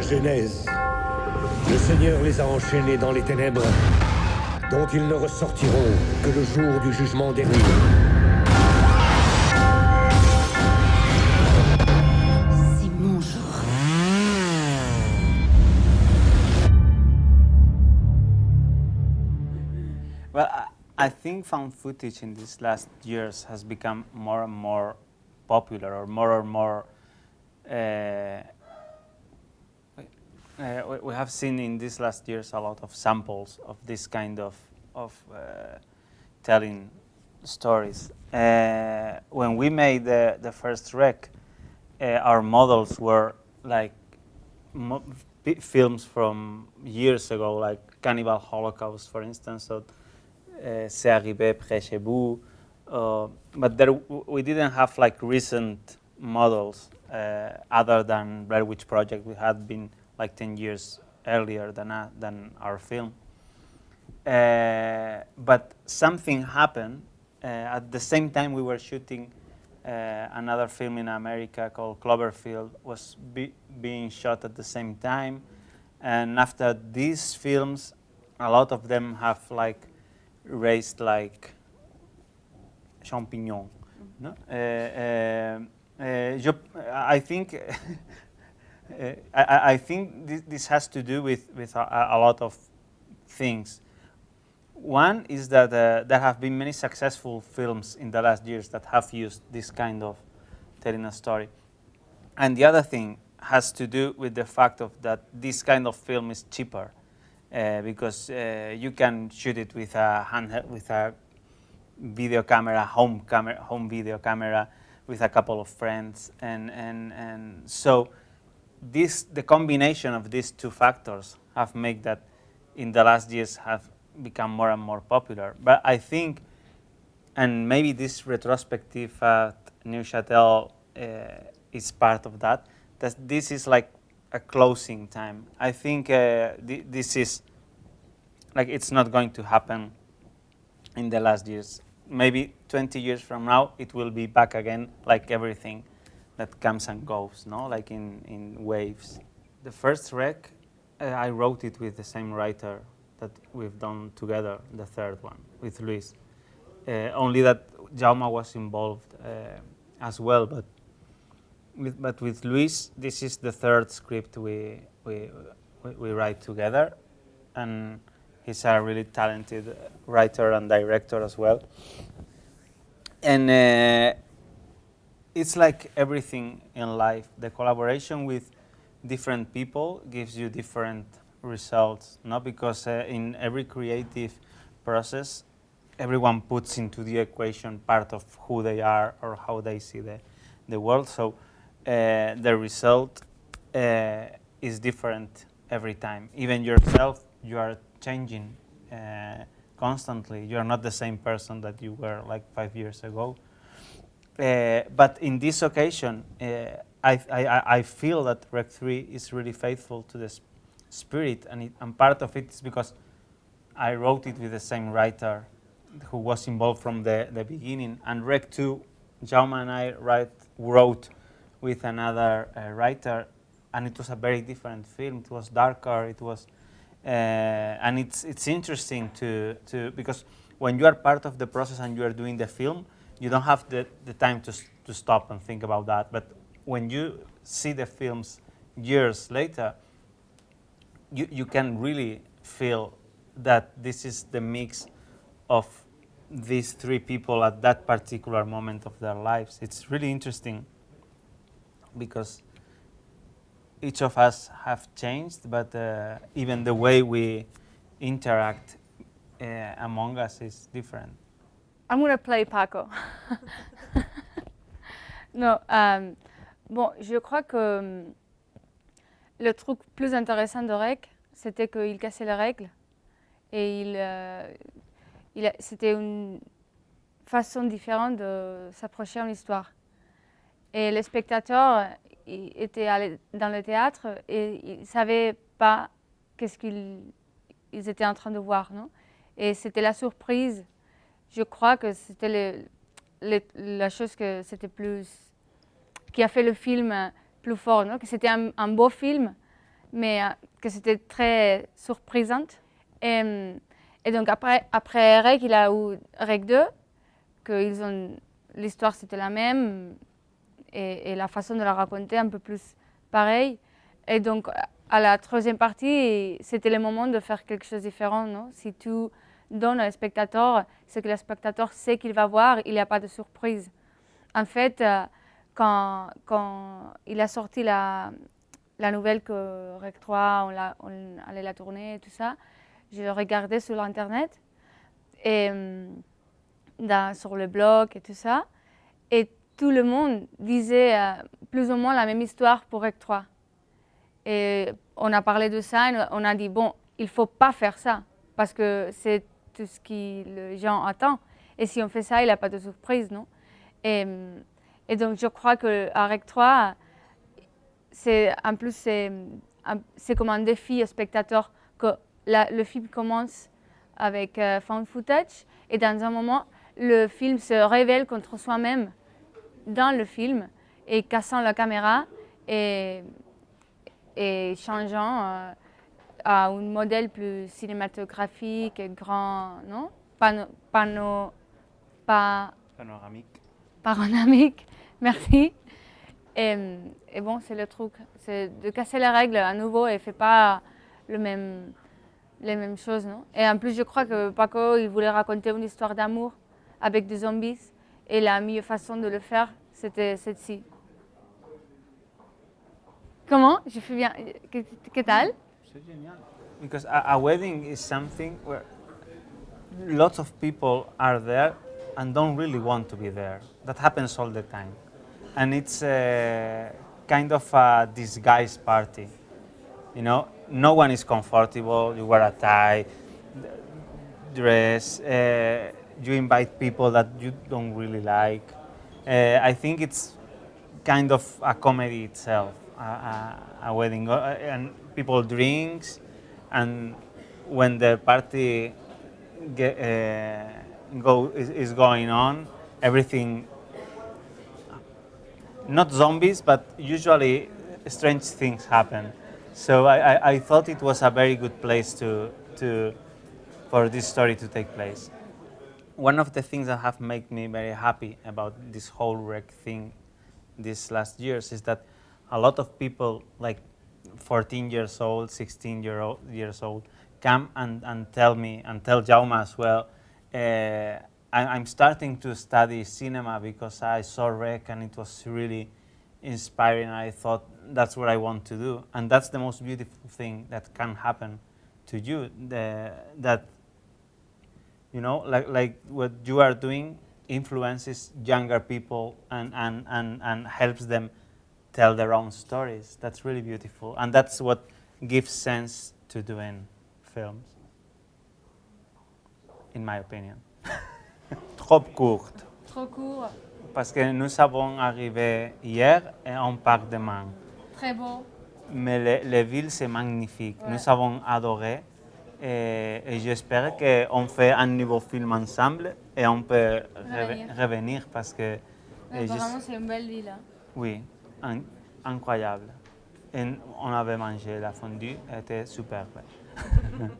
Genèse. Le Seigneur les a enchaînés dans les ténèbres, dont ils ne ressortiront que le jour du jugement dernier. C'est mon jour. Well, I think found footage in these last years has become more and more popular, or more. We have seen in these last years a lot of samples of this kind of telling stories. When we made the first rec, our models were like films from years ago, like Cannibal Holocaust, for instance. So, C'est arrivé près chez vous. But we didn't have like recent models other than Blair Witch Project. We had been like 10 years earlier than our film. But something happened. At the same time we were shooting another film in America called Cloverfield, was being shot at the same time. And after these films, a lot of them have like raised like champignons. No? I think I think this has to do with a lot of things. One is that there have been many successful films in the last years that have used this kind of telling a story. And the other thing has to do with the fact of that this kind of film is cheaper because you can shoot it with a handheld, with a video camera, home video camera, with a couple of friends, and so the combination of these two factors have made that in the last years have become more and more popular. But I think, and maybe this retrospective at Neuchâtel is part of that this is like a closing time. I think this is like it's not going to happen in the last years. Maybe 20 years from now, it will be back again, like everything that comes and goes, no? Like in waves. The first rec, I wrote it with the same writer that we've done together, the third one, with Luis. Only that Jaume was involved as well, but with Luis, this is the third script we write together, and he's a really talented writer and director as well. And it's like everything in life. The collaboration with different people gives you different results, no? Because in every creative process, everyone puts into the equation part of who they are or how they see the world. So the result is different every time. Even yourself, you are changing constantly. You are not the same person that you were like 5 years ago. But in this occasion, I feel that Rec 3 is really faithful to the spirit, and part of it is because I wrote it with the same writer who was involved from the beginning. And Rec 2, Jaume and I wrote with another writer, and it was a very different film. It was darker. It was, and it's interesting to because when you are part of the process and you are doing the film, you don't have the time to stop and think about that. But when you see the films years later, you can really feel that this is the mix of these three people at that particular moment of their lives. It's really interesting because each of us have changed, but even the way we interact among us is different. I'm going to play Paco. Non, bon, je crois que le truc plus intéressant de Rec, c'était qu'il cassait les règles et c'était une façon différente de s'approcher en histoire. Et les spectateurs étaient allés dans le théâtre et ils ne savaient pas qu'est-ce qu'ils étaient en train de voir, non? Et c'était la surprise. Je crois que c'était la chose que c'était plus, qui a fait le film plus fort, non? Que c'était un beau film mais que c'était très surprisante. Et donc après Rec, il a eu Rec 2, que l'histoire c'était la même et la façon de la raconter un peu plus pareil. Et donc à la troisième partie, c'était le moment de faire quelque chose de différent, non? Si tu donnes au spectateur ce que le spectateur sait qu'il va voir, il n'y a pas de surprise. En fait, quand il a sorti la nouvelle que Rec 3, on allait la tourner et tout ça, je regardais sur Internet et sur le blog et tout ça, et tout le monde disait plus ou moins la même histoire pour Rec 3. Et on a parlé de ça et on a dit, bon, il ne faut pas faire ça, parce que c'est tout ce que les gens attendent. Et si on fait ça, il n'y a pas de surprise, non? Et donc, je crois qu'à Rec 3, en plus, c'est comme un défi au spectateur que le film commence avec found footage et dans un moment, le film se révèle contre soi-même dans le film et cassant la caméra et changeant à un modèle plus cinématographique et grand, non? Panoramique, merci. Et bon, c'est le truc, c'est de casser les règles à nouveau et fait pas les mêmes choses, non? Et en plus, je crois que Paco, il voulait raconter une histoire d'amour avec des zombies et la meilleure façon de le faire, c'était celle-ci. Comment? Je fais bien. ¿Qué tal? C'est génial. Because a wedding is something where lots of people are there and don't really want to be there. That happens all the time. And it's a kind of a disguised party. You know, no one is comfortable. You wear a tie, dress. You invite people that you don't really like. I think it's kind of a comedy itself, a wedding, and people drinks, and when the party is going on, everything. Not zombies, but usually strange things happen. So I thought it was a very good place for this story to take place. One of the things that have made me very happy about this whole Rec thing these last years is that a lot of people, like 14 years old, 16 years old, come and tell me, and tell Jaume as well, I'm starting to study cinema because I saw Rec and it was really inspiring. I thought that's what I want to do. And that's the most beautiful thing that can happen to you, that, you know, like what you are doing influences younger people and helps them tell their own stories. That's really beautiful. And that's what gives sense to doing films, in my opinion. Trop courte. Trop court. Parce que nous avons arrivé hier et on part demain. Très beau. Mais les villes, c'est magnifique. Ouais. Nous avons adoré et j'espère qu'on fait un nouveau film ensemble et on peut revenir parce que... Apparemment, c'est une belle ville. Hein. Oui, incroyable. Et on avait mangé la fondue, elle était super belle.